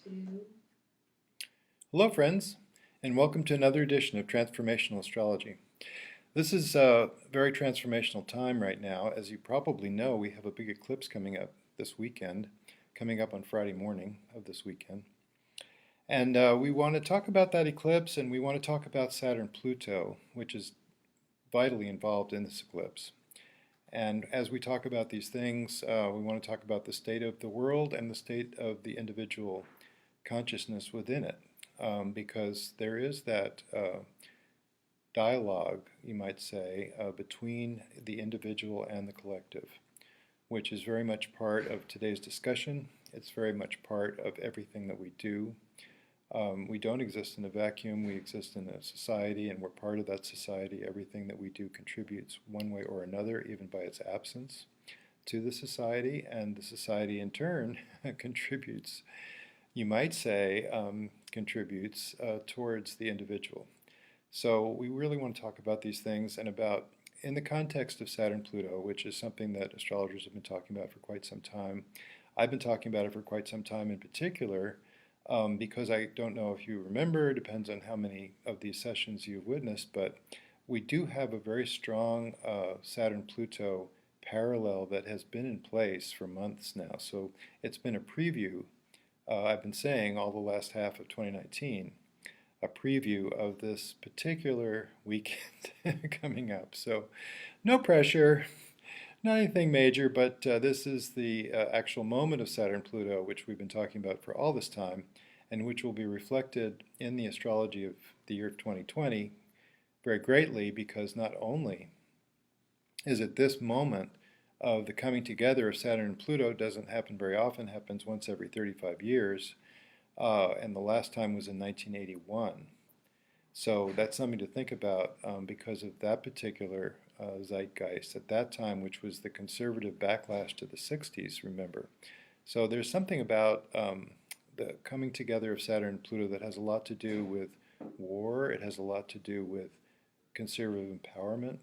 two. Hello friends, and welcome to another edition of Transformational Astrology. This is a very transformational time right now. As you probably know, we have a big eclipse coming up this weekend, coming up on Friday morning of this weekend. And we want to talk about that eclipse, and we want to talk about Saturn-Pluto, which is vitally involved in this eclipse. And as we talk about these things, we want to talk about the state of the world and the state of the individual consciousness within it. Because there is that dialogue, you might say, between the individual and the collective, which is very much part of today's discussion. It's very much part of everything that we do. We don't exist in a vacuum. We exist in a society, and we're part of that society. Everything that we do contributes one way or another, even by its absence, to the society, and the society in turn contributes, you might say, contributes towards the individual. So we really want to talk about these things and about, in the context of Saturn-Pluto, which is something that astrologers have been talking about for quite some time. I've been talking about it for quite some time in particular, because I don't know if you remember, it depends on how many of these sessions you've witnessed, but we do have a very strong Saturn-Pluto parallel that has been in place for months now. So it's been a preview, I've been saying all the last half of 2019, a preview of this particular weekend coming up. So no pressure, not anything major, but this is the actual moment of Saturn-Pluto, which we've been talking about for all this time, and which will be reflected in the astrology of the year 2020 very greatly, because not only is it this moment of the coming together of Saturn and Pluto, doesn't happen very often, happens once every 35 years, and the last time was in 1981. So that's something to think about because of that particular zeitgeist at that time, which was the conservative backlash to the 60s, remember. So there's something about the coming together of Saturn and Pluto that has a lot to do with war. It has a lot to do with conservative empowerment.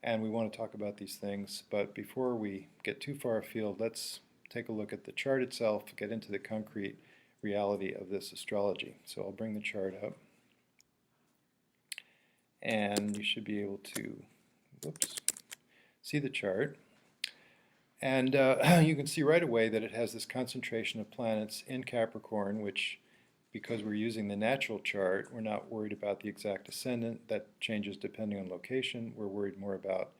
And we want to talk about these things. But before we get too far afield, let's take a look at the chart itself, get into the concrete reality of this astrology. So I'll bring the chart up. And you should be able to, see the chart. And you can see right away that it has this concentration of planets in Capricorn, which, because we're using the natural chart, we're not worried about the exact ascendant. That changes depending on location. We're worried more about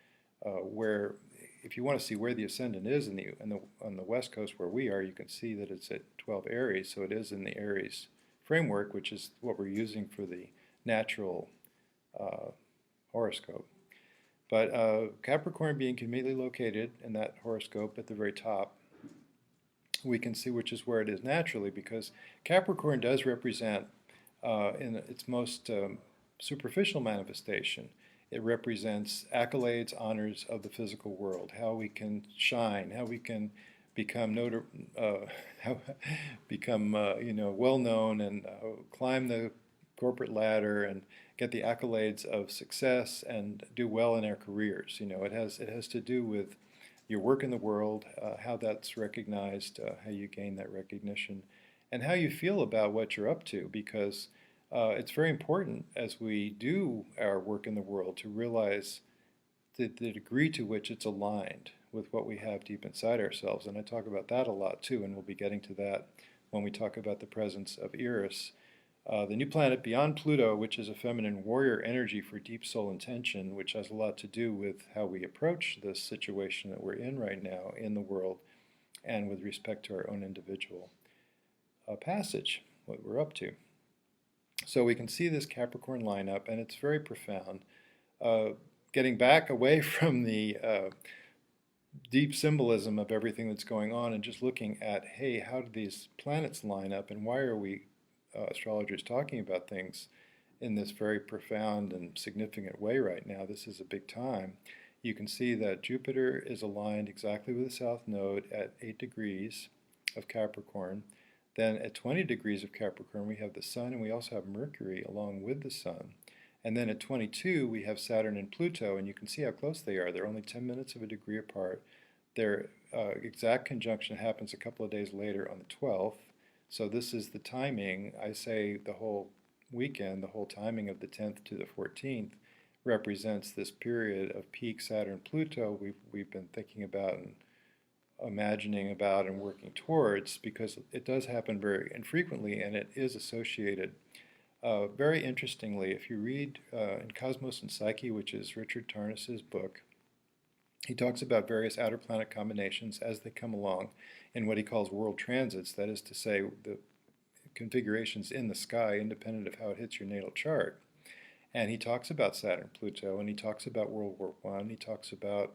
where, if you want to see where the ascendant is on the west coast where we are, you can see that it's at 12 Aries, so it is in the Aries framework, which is what we're using for the natural horoscope. But Capricorn being conveniently located in that horoscope at the very top, we can see which is where it is naturally, because Capricorn does represent, in its most superficial manifestation, it represents accolades, honors of the physical world, how we can shine, how we can become well known and climb the corporate ladder and get the accolades of success and do well in our careers. It has to do with your work in the world, how that's recognized, how you gain that recognition, and how you feel about what you're up to, because it's very important as we do our work in the world to realize the degree to which it's aligned with what we have deep inside ourselves. And I talk about that a lot too, and we'll be getting to that when we talk about the presence of Eris, the new planet beyond Pluto, which is a feminine warrior energy for deep soul intention, which has a lot to do with how we approach this situation that we're in right now in the world and with respect to our own individual passage, what we're up to. So we can see this Capricorn lineup, and it's very profound. Getting back away from the deep symbolism of everything that's going on and just looking at, hey, how do these planets line up, and why are we astrologers talking about things in this very profound and significant way right now? This is a big time. You can see that Jupiter is aligned exactly with the south node at 8 degrees of Capricorn. Then at 20 degrees of Capricorn we have the Sun, and we also have Mercury along with the Sun. And then at 22 we have Saturn and Pluto, and you can see how close they are. They're only 10 minutes of a degree apart. Their exact conjunction happens a couple of days later on the 12th. So this is the timing. I say the whole weekend, the whole timing of the 10th to the 14th represents this period of peak Saturn-Pluto we've been thinking about and imagining about and working towards, because it does happen very infrequently and it is associated. Very interestingly, if you read in Cosmos and Psyche, which is Richard Tarnas's book, he talks about various outer planet combinations as they come along in what he calls world transits, that is to say, the configurations in the sky independent of how it hits your natal chart. And he talks about Saturn-Pluto, and he talks about World War I, he talks about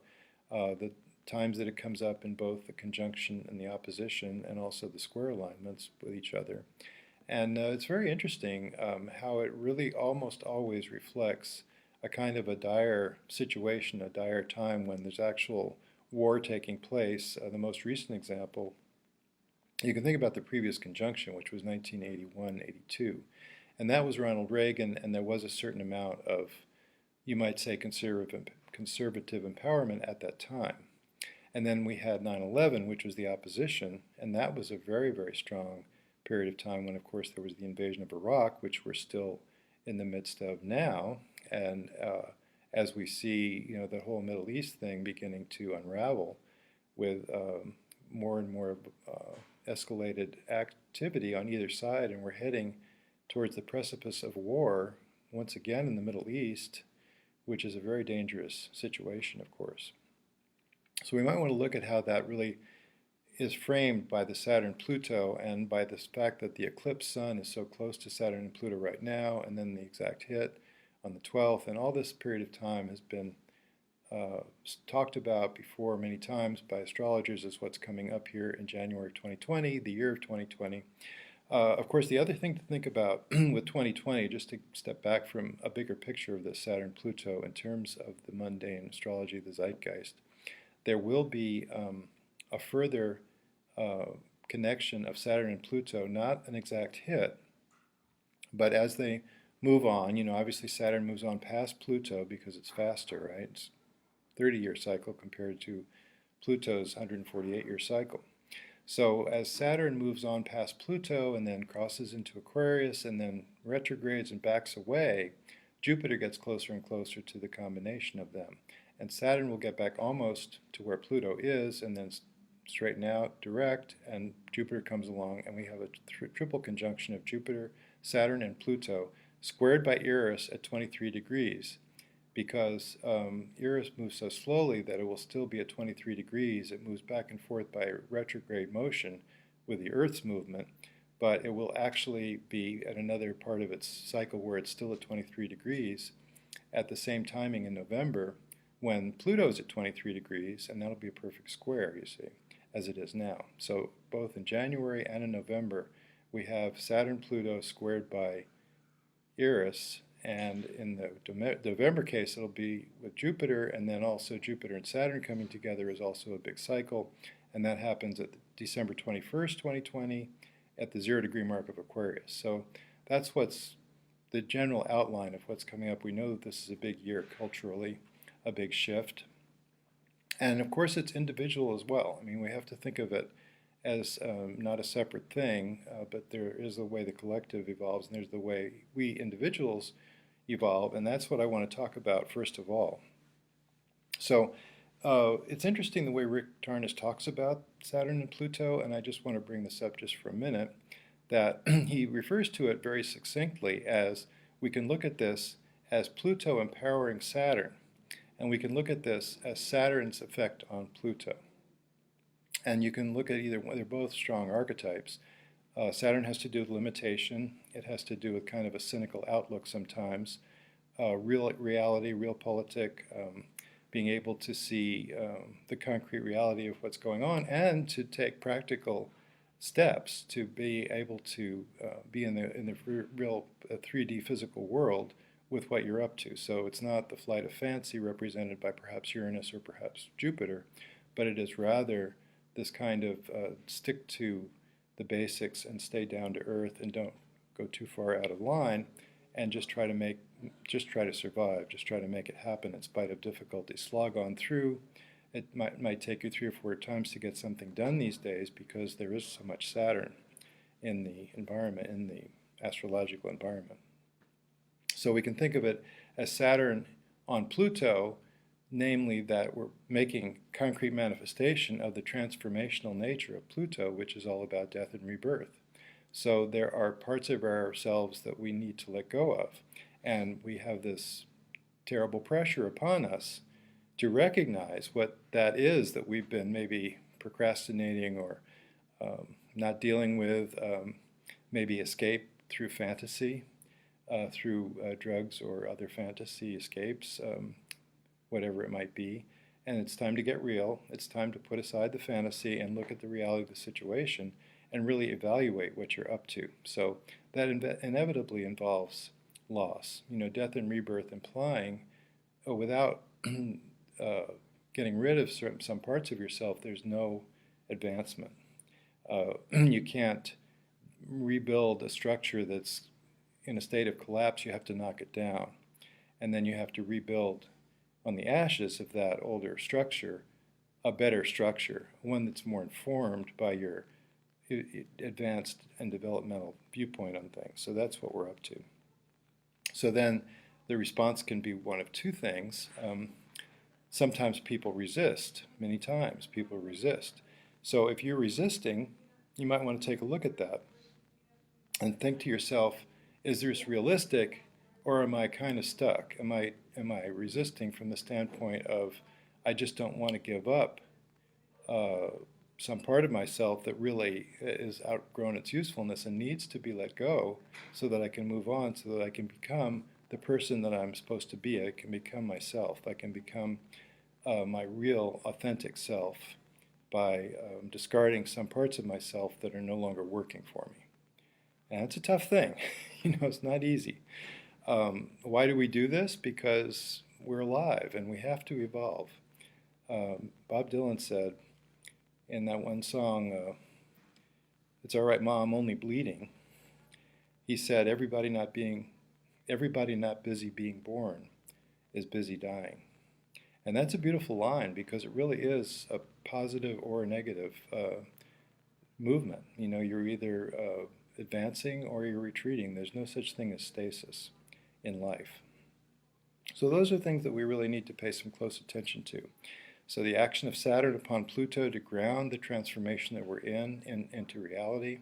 the times that it comes up in both the conjunction and the opposition, and also the square alignments with each other. And it's very interesting how it really almost always reflects a kind of a dire situation, a dire time when there's actual war taking place. The most recent example, you can think about the previous conjunction, which was 1981-82. And that was Ronald Reagan, and there was a certain amount of, you might say, conservative empowerment at that time. And then we had 9/11, which was the opposition, and that was a very, very strong period of time when, of course, there was the invasion of Iraq, which we're still in the midst of now. And as we see, the whole Middle East thing beginning to unravel with more and more escalated activity on either side, and we're heading towards the precipice of war once again in the Middle East, which is a very dangerous situation, of course. So we might want to look at how that really is framed by the Saturn-Pluto and by the fact that the eclipse sun is so close to Saturn and Pluto right now, and then the exact hit on the 12th, and all this period of time has been talked about before many times by astrologers as what's coming up here in January 2020, the year of 2020. Of course, the other thing to think about with 2020, just to step back from a bigger picture of the Saturn-Pluto in terms of the mundane astrology, the zeitgeist, there will be a further connection of Saturn and Pluto, not an exact hit, but as they move on, obviously Saturn moves on past Pluto because it's faster, right? It's 30-year cycle compared to Pluto's 148-year cycle. So as Saturn moves on past Pluto and then crosses into Aquarius and then retrogrades and backs away, Jupiter gets closer and closer to the combination of them. And Saturn will get back almost to where Pluto is and then straighten out direct, and Jupiter comes along, and we have a triple conjunction of Jupiter, Saturn, and Pluto squared by Eris at 23 degrees. Because Eris moves so slowly that it will still be at 23 degrees. It moves back and forth by retrograde motion with the Earth's movement, but it will actually be at another part of its cycle where it's still at 23 degrees at the same timing in November when Pluto's at 23 degrees, and that'll be a perfect square, you see, as it is now. So both in January and in November, we have Saturn-Pluto squared by Eris, and in the November case, it'll be with Jupiter, and then also Jupiter and Saturn coming together is also a big cycle, and that happens at December 21st, 2020, at the 0-degree mark of Aquarius. So that's what's the general outline of what's coming up. We know that this is a big year culturally, a big shift. And of course, it's individual as well. I mean, we have to think of it as not a separate thing, but there is the way the collective evolves, and there's the way we individuals evolve, and that's what I want to talk about first of all. So it's interesting the way Rick Tarnas talks about Saturn and Pluto, and I just want to bring this up just for a minute, that he refers to it very succinctly as we can look at this as Pluto empowering Saturn, and we can look at this as Saturn's effect on Pluto. And you can look at either one, they're both strong archetypes. Saturn has to do with limitation. It has to do with kind of a cynical outlook sometimes. Real reality, realpolitik, being able to see the concrete reality of what's going on and to take practical steps to be able to be in the real 3D physical world with what you're up to. So it's not the flight of fancy represented by perhaps Uranus or perhaps Jupiter, but it is rather this kind of stick to the basics and stay down to earth and don't go too far out of line and just try to survive, just try to make it happen in spite of difficulty. Slog on through. It might take you 3 or 4 times to get something done these days because there is so much Saturn in the environment, in the astrological environment. So we can think of it as Saturn on Pluto, namely that we're making concrete manifestation of the transformational nature of Pluto, which is all about death and rebirth. So there are parts of ourselves that we need to let go of, and we have this terrible pressure upon us to recognize what that is that we've been maybe procrastinating or not dealing with, maybe escape through fantasy, through drugs or other fantasy escapes, whatever it might be. And it's time to get real. It's time to put aside the fantasy and look at the reality of the situation and really evaluate what you're up to. So that inevitably involves loss. Death and rebirth implying without getting rid of some parts of yourself, there's no advancement. You can't rebuild a structure that's in a state of collapse. You have to knock it down. And then you have to rebuild on the ashes of that older structure a better structure, one that's more informed by your advanced and developmental viewpoint on things. So that's what we're up to. So then the response can be one of two things. Sometimes people resist. Many times people resist. So if you're resisting, you might want to take a look at that and think to yourself, is this realistic, or am I kind of stuck? Am I resisting from the standpoint of I just don't want to give up some part of myself that really is outgrown its usefulness and needs to be let go so that I can move on, so that I can become the person that I'm supposed to be. I can become myself. I can become my real, authentic self by discarding some parts of myself that are no longer working for me. And it's a tough thing. It's not easy. Why do we do this? Because we're alive and we have to evolve. Bob Dylan said in that one song, "It's all right, Ma, I'm only bleeding." He said, everybody not busy being born is busy dying. And that's a beautiful line because it really is a positive or a negative movement. You're either advancing or you're retreating. There's no such thing as stasis in life. So those are things that we really need to pay some close attention to. So the action of Saturn upon Pluto to ground the transformation that we're in into reality.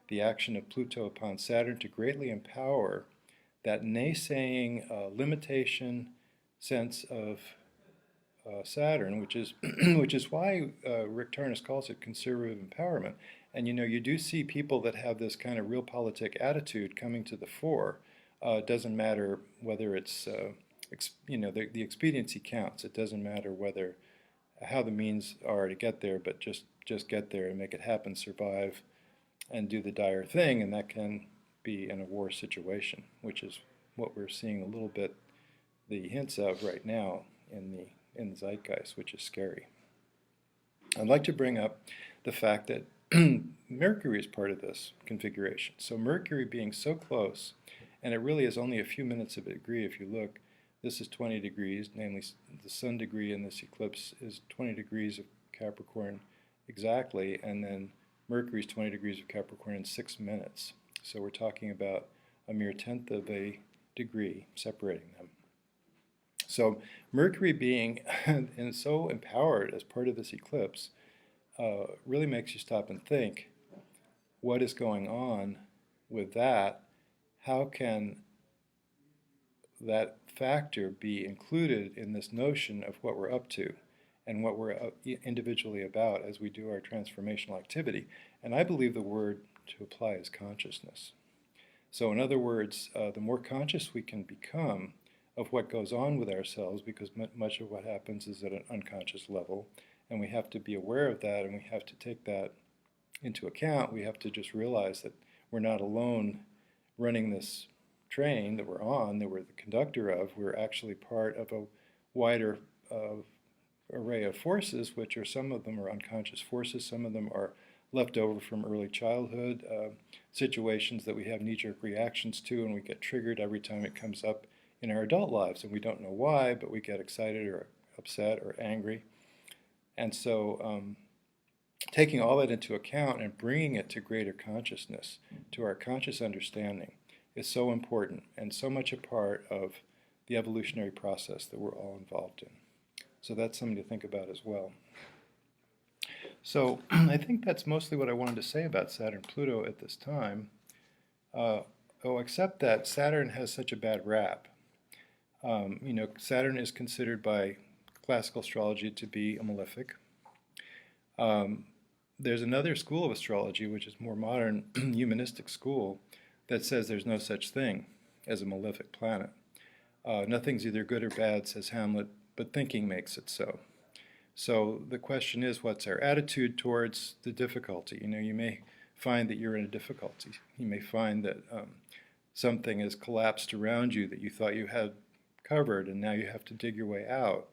The action of Pluto upon Saturn to greatly empower that naysaying limitation sense of Saturn, which is which is why Rick Tarnas calls it conservative empowerment. And you do see people that have this kind of realpolitik attitude coming to the fore. It doesn't matter whether it's the expediency counts. It doesn't matter whether how the means are to get there, but just get there and make it happen, survive, and do the dire thing, and that can be in a war situation, which is what we're seeing a little bit the hints of right now in the zeitgeist, which is scary. I'd like to bring up the fact that Mercury is part of this configuration. So Mercury being so close, and it really is only a few minutes of a degree if you look. This is 20 degrees, namely the sun degree in this eclipse is 20 degrees of Capricorn exactly, and then Mercury is 20 degrees of Capricorn in 6 minutes. So we're talking about a mere tenth of a degree separating them. So Mercury being and so empowered as part of this eclipse really makes you stop and think, what is going on with that? How can that factor be included in this notion of what we're up to and what we're individually about as we do our transformational activity? And I believe the word to apply is consciousness. So in other words, the more conscious we can become of what goes on with ourselves, because much of what happens is at an unconscious level, and we have to be aware of that, and we have to take that into account. We have to just realize that we're not alone running this train that we're on, that we're the conductor of. We're actually part of a wider array of forces, which are, some of them are unconscious forces, some of them are left over from early childhood, situations that we have knee-jerk reactions to, and we get triggered every time it comes up in our adult lives, and we don't know why, but we get excited or upset or angry. And so taking all that into account and bringing it to greater consciousness, to our conscious understanding, is so important and so much a part of the evolutionary process that we're all involved in. So that's something to think about as well. So I think that's mostly what I wanted to say about Saturn-Pluto at this time. Except that Saturn has such a bad rap. Saturn is considered by classical astrology to be a malefic. There's another school of astrology, which is more modern, humanistic school, that says there's no such thing as a malefic planet. Nothing's either good or bad, says Hamlet, but thinking makes it so. So the question is, what's our attitude towards the difficulty? You may find that you're in a difficulty. You may find that something has collapsed around you that you thought you had covered, and now you have to dig your way out,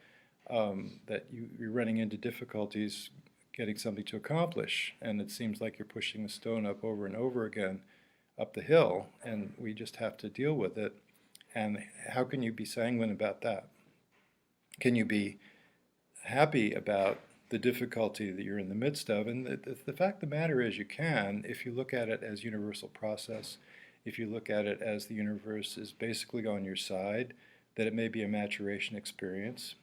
that you're running into difficulties getting something to accomplish, and it seems like you're pushing the stone up over and over again up the hill, and we just have to deal with it. And how can you be sanguine about that? Can you be happy about the difficulty that you're in the midst of? And the fact of the matter is you can, if you look at it as universal process, if you look at it as the universe is basically on your side, that it may be a maturation experience.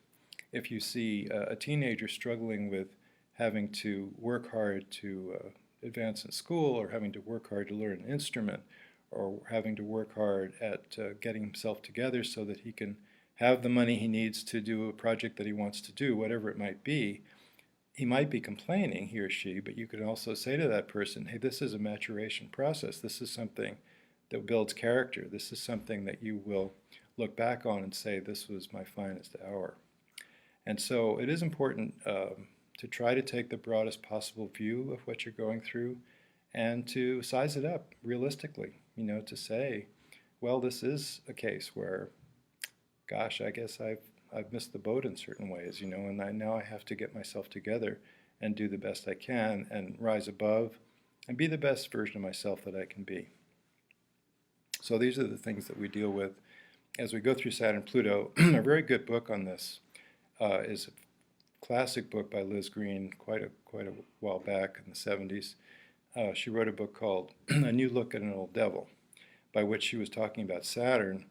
If you see a teenager struggling with having to work hard to advance in school, or having to work hard to learn an instrument, or having to work hard at getting himself together so that he can have the money he needs to do a project that he wants to do, whatever it might be, he might be complaining, he or she, but you could also say to that person, hey, this is a maturation process. This is something that builds character. This is something that you will look back on and say, this was my finest hour. And so it is important to try to take the broadest possible view of what you're going through and to size it up realistically, to say, well, this is a case where, gosh, I guess I've missed the boat in certain ways, and now I have to get myself together and do the best I can and rise above and be the best version of myself that I can be. So these are the things that we deal with as we go through Saturn-Pluto. A very good book on this is a classic book by Liz Green, quite a while back in the 70s. She wrote a book called A New Look at an Old Devil, by which she was talking about Saturn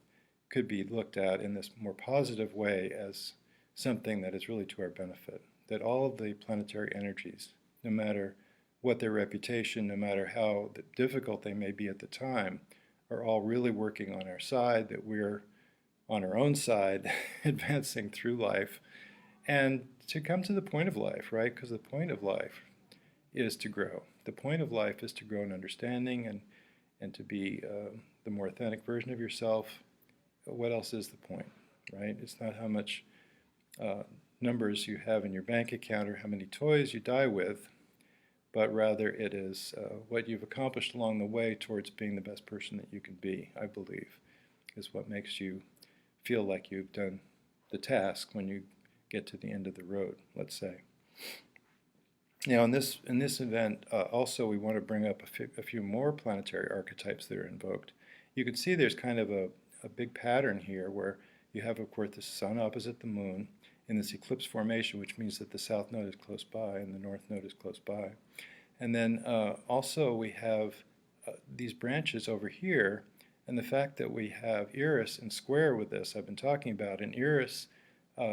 could be looked at in this more positive way as something that is really to our benefit. That all of the planetary energies, no matter what their reputation, no matter how difficult they may be at the time, are all really working on our side, that we're on our own side, advancing through life, and to come to the point of life, right? Because the point of life is to grow. The point of life is to grow in understanding and to be the more authentic version of yourself. What else is the point, right? It's not how much numbers you have in your bank account or how many toys you die with, but rather it is what you've accomplished along the way towards being the best person that you can be, I believe, is what makes you feel like you've done the task when you get to the end of the road, let's say. Now, in this event, also we want to bring up a few more planetary archetypes that are invoked. You can see there's kind of a big pattern here where you have, of course, the sun opposite the moon in this eclipse formation, which means that the south node is close by and the north node is close by. And then also we have these branches over here, and the fact that we have Eris in square with this I've been talking about, and Eris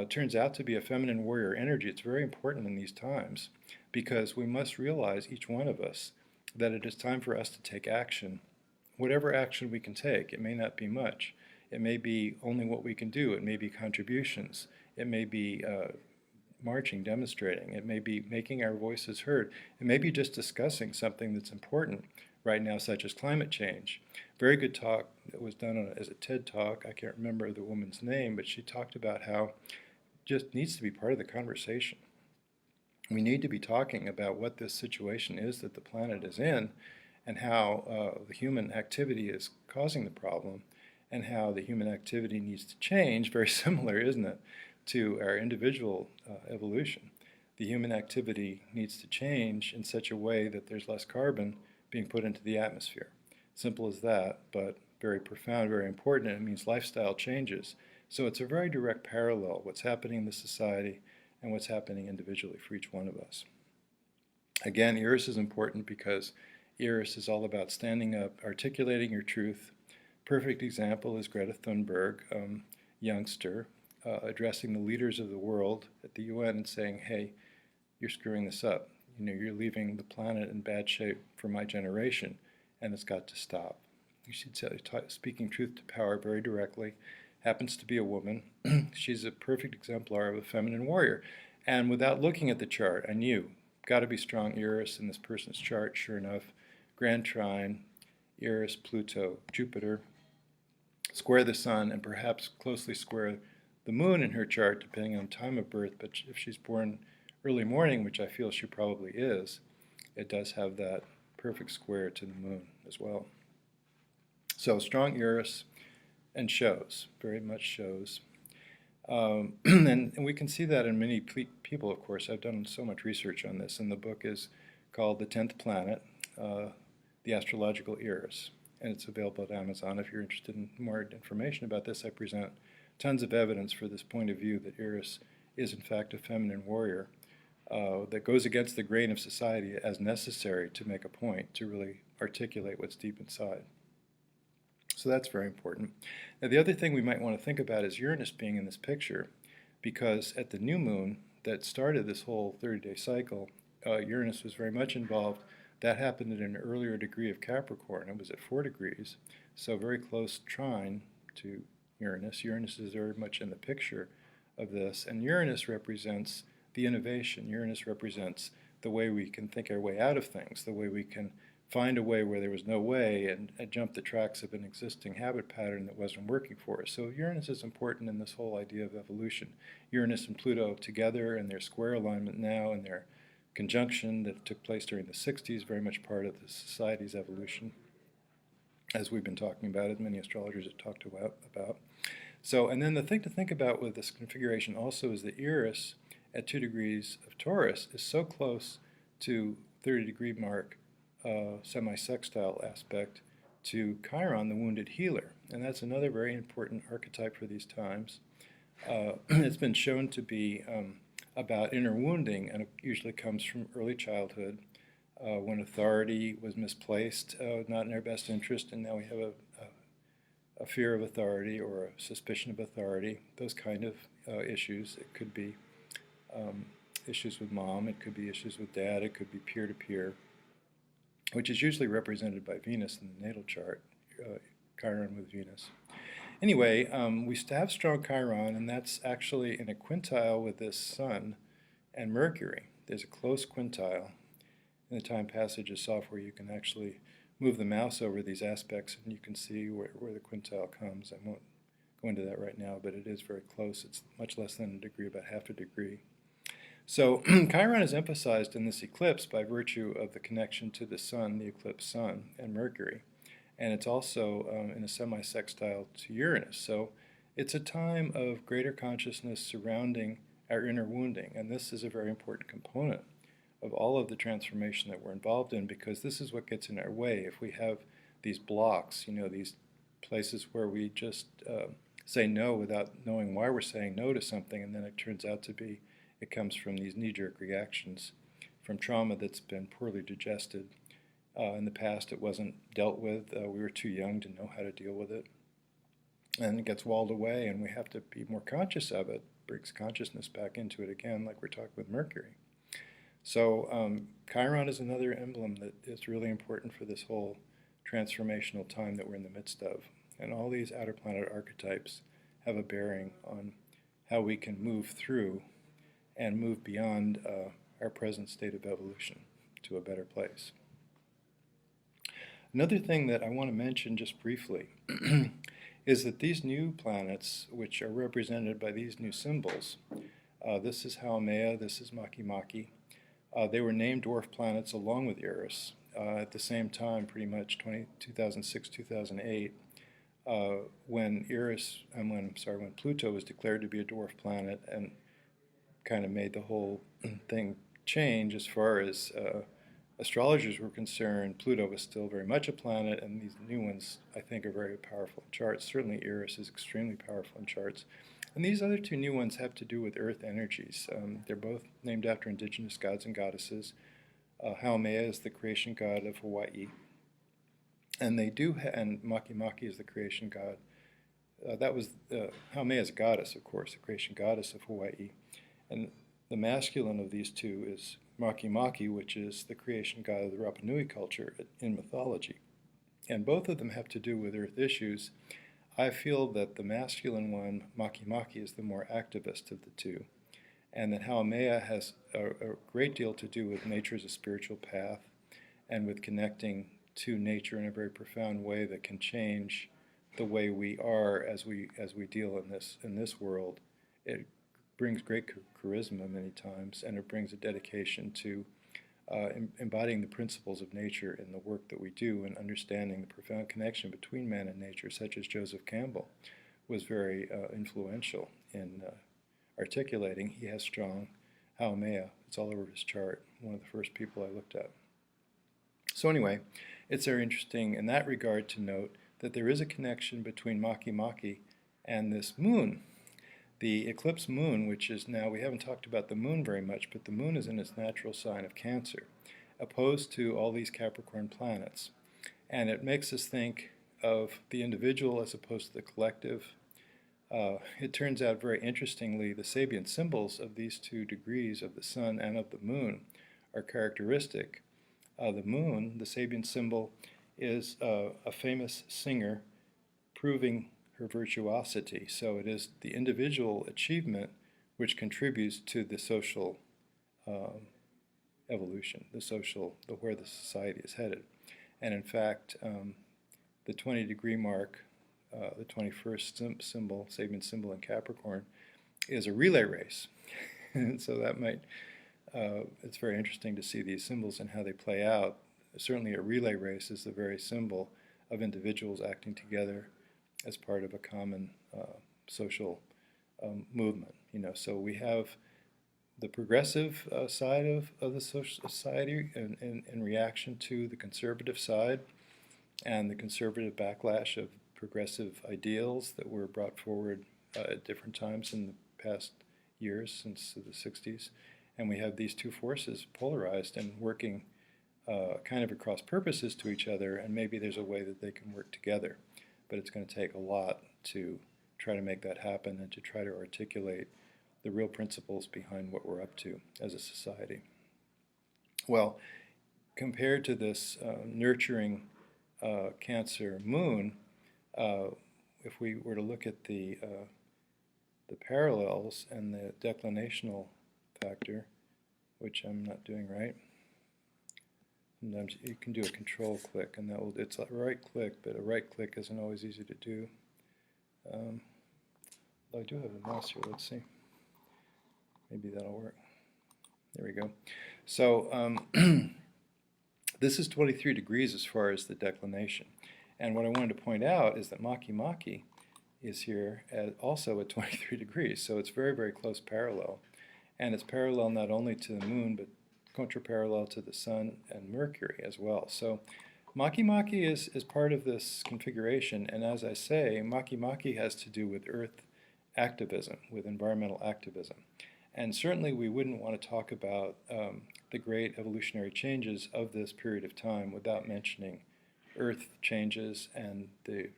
turns out to be a feminine warrior energy. It's very important in these times because we must realize, each one of us, that it is time for us to take action. Whatever action we can take, it may not be much. It may be only what we can do. It may be contributions. It may be marching, demonstrating. It may be making our voices heard. It may be just discussing something that's important right now, such as climate change. Very good talk that was done as a TED Talk. I can't remember the woman's name, but she talked about how it just needs to be part of the conversation. We need to be talking about what this situation is that the planet is in, and how the human activity is causing the problem, and how the human activity needs to change. Very similar, isn't it, to our individual evolution. The human activity needs to change in such a way that there's less carbon being put into the atmosphere. Simple as that, but very profound, very important, and it means lifestyle changes. So it's a very direct parallel, what's happening in the society and what's happening individually for each one of us. Again, Eris is important because Eris is all about standing up, articulating your truth. Perfect example is Greta Thunberg, youngster, addressing the leaders of the world at the UN and saying, hey, you're screwing this up. You know, you're leaving the planet in bad shape for my generation, and it's got to stop. She's speaking truth to power very directly. Happens to be a woman. She's a perfect exemplar of a feminine warrior. And without looking at the chart, I knew, got to be strong Eris in this person's chart. Sure enough, Grand Trine, Eris, Pluto, Jupiter, square the sun, and perhaps closely square the moon in her chart, depending on time of birth. But if she's born early morning, which I feel she probably is, it does have that perfect square to the moon as well. So strong Eris and shows, very much shows. And we can see that in many people, of course. I've done so much research on this, and the book is called The 10th Planet, The Astrological Eris, and it's available at Amazon. If you're interested in more information about this, I present tons of evidence for this point of view that Eris is in fact a feminine warrior that goes against the grain of society as necessary to make a point, to really articulate what's deep inside. So that's very important. Now the other thing we might want to think about is Uranus being in this picture, because at the new moon that started this whole 30-day cycle, Uranus was very much involved. That happened at an earlier degree of Capricorn. It was at 4 degrees, so very close trine to Uranus. Uranus is very much in the picture of this, and Uranus represents the innovation. Uranus represents the way we can think our way out of things, the way we can find a way where there was no way and jump the tracks of an existing habit pattern that wasn't working for us. So Uranus is important in this whole idea of evolution. Uranus and Pluto together in their square alignment now, and their conjunction that took place during the 60s, very much part of the society's evolution, as we've been talking about, as many astrologers have talked about. So, and then the thing to think about with this configuration also is that Eris at 2 degrees of Taurus is so close to 30-degree mark semi-sextile aspect to Chiron, the wounded healer. And that's another very important archetype for these times. It's been shown to be about inner wounding, and it usually comes from early childhood when authority was misplaced, not in our best interest, and now we have a fear of authority or a suspicion of authority, those kind of issues. It could be issues with mom, it could be issues with dad, it could be peer-to-peer, which is usually represented by Venus in the natal chart, Chiron with Venus. Anyway, we have strong Chiron, and that's actually in a quintile with this Sun and Mercury. There's a close quintile. In the time passages software, you can actually move the mouse over these aspects, and you can see where the quintile comes. I won't go into that right now, but it is very close. It's much less than a degree, about half a degree. So Chiron is emphasized in this eclipse by virtue of the connection to the Sun, the eclipsed Sun, and Mercury. And it's also in a semi-sextile to Uranus. So it's a time of greater consciousness surrounding our inner wounding. And this is a very important component of all of the transformation that we're involved in, because this is what gets in our way. If we have these blocks, you know, these places where we just say no without knowing why we're saying no to something, and then it turns out to be it comes from these knee-jerk reactions from trauma that's been poorly digested. In the past, it wasn't dealt with. We were too young to know how to deal with it. And it gets walled away, and we have to be more conscious of it, brings consciousness back into it again, like we're talking with Mercury. So Chiron is another emblem that is really important for this whole transformational time that we're in the midst of. And all these outer planet archetypes have a bearing on how we can move through and move beyond our present state of evolution to a better place. Another thing that I want to mention just briefly is that these new planets, which are represented by these new symbols, this is Haumea, this is Makemake, they were named dwarf planets along with Eris at the same time, pretty much 2006, 2008, when when Pluto was declared to be a dwarf planet and kind of made the whole thing change as far as astrologers were concerned. Pluto was still very much a planet, and these new ones, I think, are very powerful in charts. Certainly Eris is extremely powerful in charts. And these other two new ones have to do with earth energies. They're both named after indigenous gods and goddesses. Haumea is the creation god of Hawaii, and and Maki Maki is the creation god. Haumea is a goddess, of course, the creation goddess of Hawaii, and the masculine of these two is Maki Maki, which is the creation god of the Rapa Nui culture in mythology. And both of them have to do with earth issues. I feel that the masculine one, Maki Maki, is the more activist of the two, and that Haumea has a great deal to do with nature as a spiritual path and with connecting to nature in a very profound way that can change the way we are as we deal in this world. It brings great charisma many times, and it brings a dedication to embodying the principles of nature in the work that we do and understanding the profound connection between man and nature, such as Joseph Campbell was very influential in articulating. He has strong Haumea. It's all over his chart. One of the first people I looked at. So anyway, it's very interesting in that regard to note that there is a connection between Maki Maki and this moon. The eclipse moon, which is now, we haven't talked about the moon very much, but the moon is in its natural sign of Cancer, opposed to all these Capricorn planets. And it makes us think of the individual as opposed to the collective. It turns out very interestingly, the Sabian symbols of these 2 degrees of the sun and of the moon are characteristic. The moon, the Sabian symbol, is a famous singer proving her virtuosity. So it is the individual achievement which contributes to the social evolution, where the society is headed. And in fact, the 20-degree mark, the 21st symbol, Sabian symbol in Capricorn, is a relay race. And so that might, it's very interesting to see these symbols and how they play out. Certainly a relay race is the very symbol of individuals acting together as part of a common social movement. So we have the progressive side of the social society in reaction to the conservative side, and the conservative backlash of progressive ideals that were brought forward at different times in the past years since the 60s. And we have these 2 forces polarized and working kind of across purposes to each other, and maybe there's a way that they can work together. But it's going to take a lot to try to make that happen and to try to articulate the real principles behind what we're up to as a society. Well, compared to this nurturing Cancer moon, if we were to look at the parallels and the declinational factor, which I'm not doing right. Sometimes you can do a control click, and it's a right click, but a right click isn't always easy to do. I do have a mouse here, let's see. Maybe that'll work. There we go. So this is 23 degrees as far as the declination. And what I wanted to point out is that Maki Maki is here also at 23 degrees, so it's very, very close parallel. And it's parallel not only to the moon, but contraparallel to the sun and Mercury as well. So Maki Maki is part of this configuration, and as I say, Maki Maki has to do with earth activism, with environmental activism. And certainly we wouldn't want to talk about the great evolutionary changes of this period of time without mentioning earth changes and the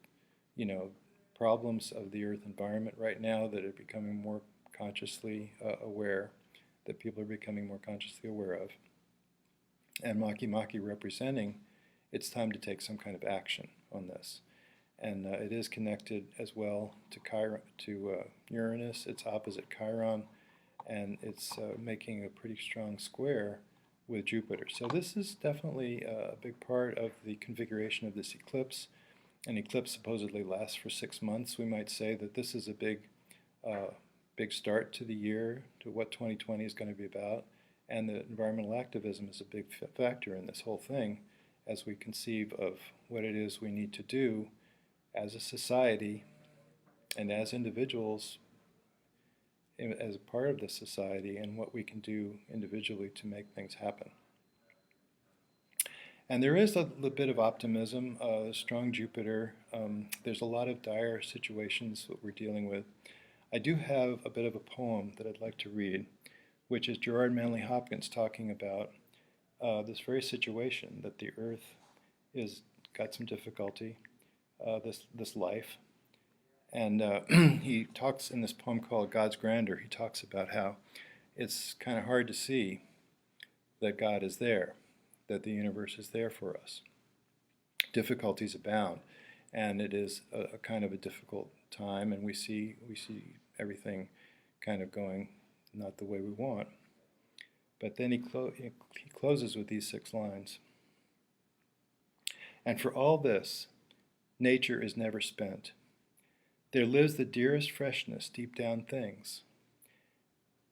problems of the earth environment right now that are becoming more consciously aware, that people are becoming more consciously aware of. And Maki Maki representing it's time to take some kind of action on this. And it is connected as well to Uranus. It's opposite Chiron, and it's making a pretty strong square with Jupiter. So this is definitely a big part of the configuration of this eclipse. An eclipse supposedly lasts for 6 months. We might say that this is a big start to the year, to what 2020 is going to be about, and the environmental activism is a big factor in this whole thing as we conceive of what it is we need to do as a society and as individuals as a part of the society, and what we can do individually to make things happen. And there is a little bit of optimism, strong Jupiter. There's a lot of dire situations that we're dealing with. I do have a bit of a poem that I'd like to read, which is Gerard Manley Hopkins talking about this very situation that the Earth is got some difficulty, this life. And he talks in this poem called God's Grandeur, he talks about how it's kind of hard to see that God is there, that the universe is there for us. Difficulties abound, and it is a kind of a difficult time, and we see everything kind of going not the way we want. But then he closes with these 6 lines. And for all this, nature is never spent. There lives the dearest freshness deep down things.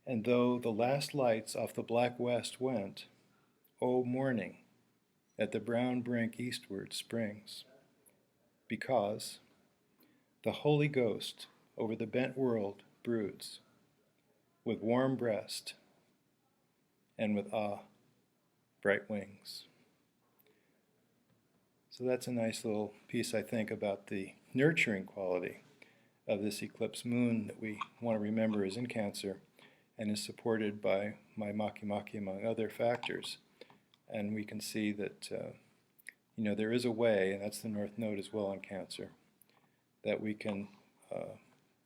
And though the last lights off the black west went, O morning, at the brown brink eastward springs, because the Holy Ghost over the bent world broods, with warm breast and with bright wings. So that's a nice little piece, I think, about the nurturing quality of this eclipse moon that we want to remember is in Cancer and is supported by my Maki among other factors. And we can see that there is a way, and that's the North Node as well in Cancer, that we can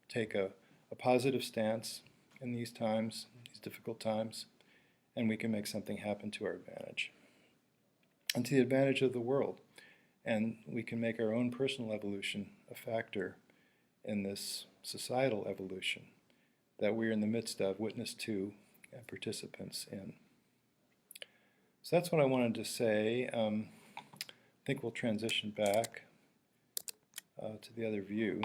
take a positive stance in these times, these difficult times, and we can make something happen to our advantage and to the advantage of the world. And we can make our own personal evolution a factor in this societal evolution that we're in the midst of, witness to, and participants in. So that's what I wanted to say. I think we'll transition back to the other view.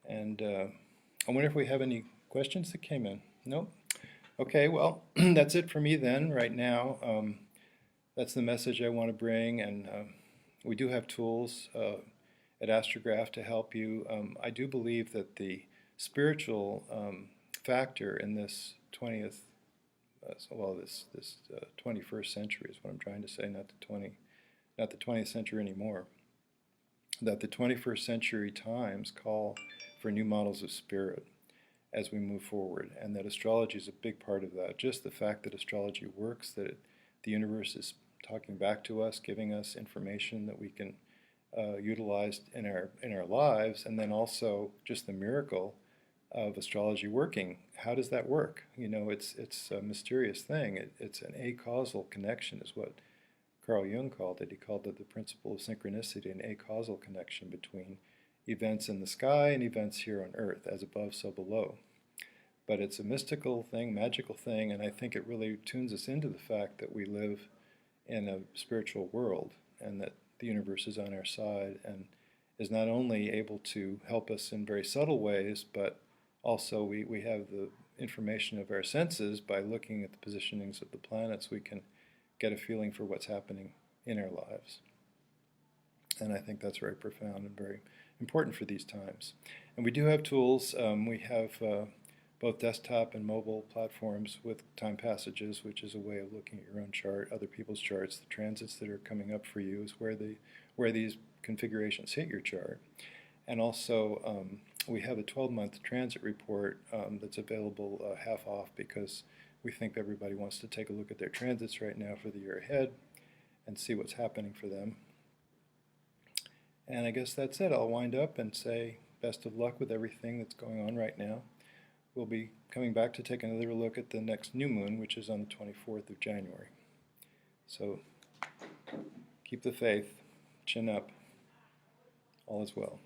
And I wonder if we have any questions that came in. Nope. Okay, well, that's it for me then, right now. That's the message I want to bring, and we do have tools at Astrograph to help you. I do believe that the spiritual factor in this 20th, this 21st century is what I'm trying to say, not the 20th century anymore. That the 21st century times call for new models of spirit as we move forward, and that astrology is a big part of that. Just the fact that astrology works, that the universe is talking back to us, giving us information that we can utilize in our lives, and then also just the miracle of astrology working. How does that work? It's a mysterious thing. It's an acausal connection, is what Carl Jung called it. He called it the principle of synchronicity, an acausal connection between events in the sky and events here on Earth, as above, so below. But it's a mystical thing, magical thing, and I think it really tunes us into the fact that we live in a spiritual world and that the universe is on our side and is not only able to help us in very subtle ways, but also we have the information of our senses. By looking at the positionings of the planets, we can get a feeling for what's happening in our lives. And I think that's very profound and very important for these times. And we do have tools. We have both desktop and mobile platforms with time passages, which is a way of looking at your own chart, other people's charts. The transits that are coming up for you is where these configurations hit your chart. And also we have a 12-month transit report that's available half off, because we think everybody wants to take a look at their transits right now for the year ahead and see what's happening for them. And I guess that's it. I'll wind up and say best of luck with everything that's going on right now. We'll be coming back to take another look at the next new moon, which is on the 24th of January. So keep the faith, chin up, all is well.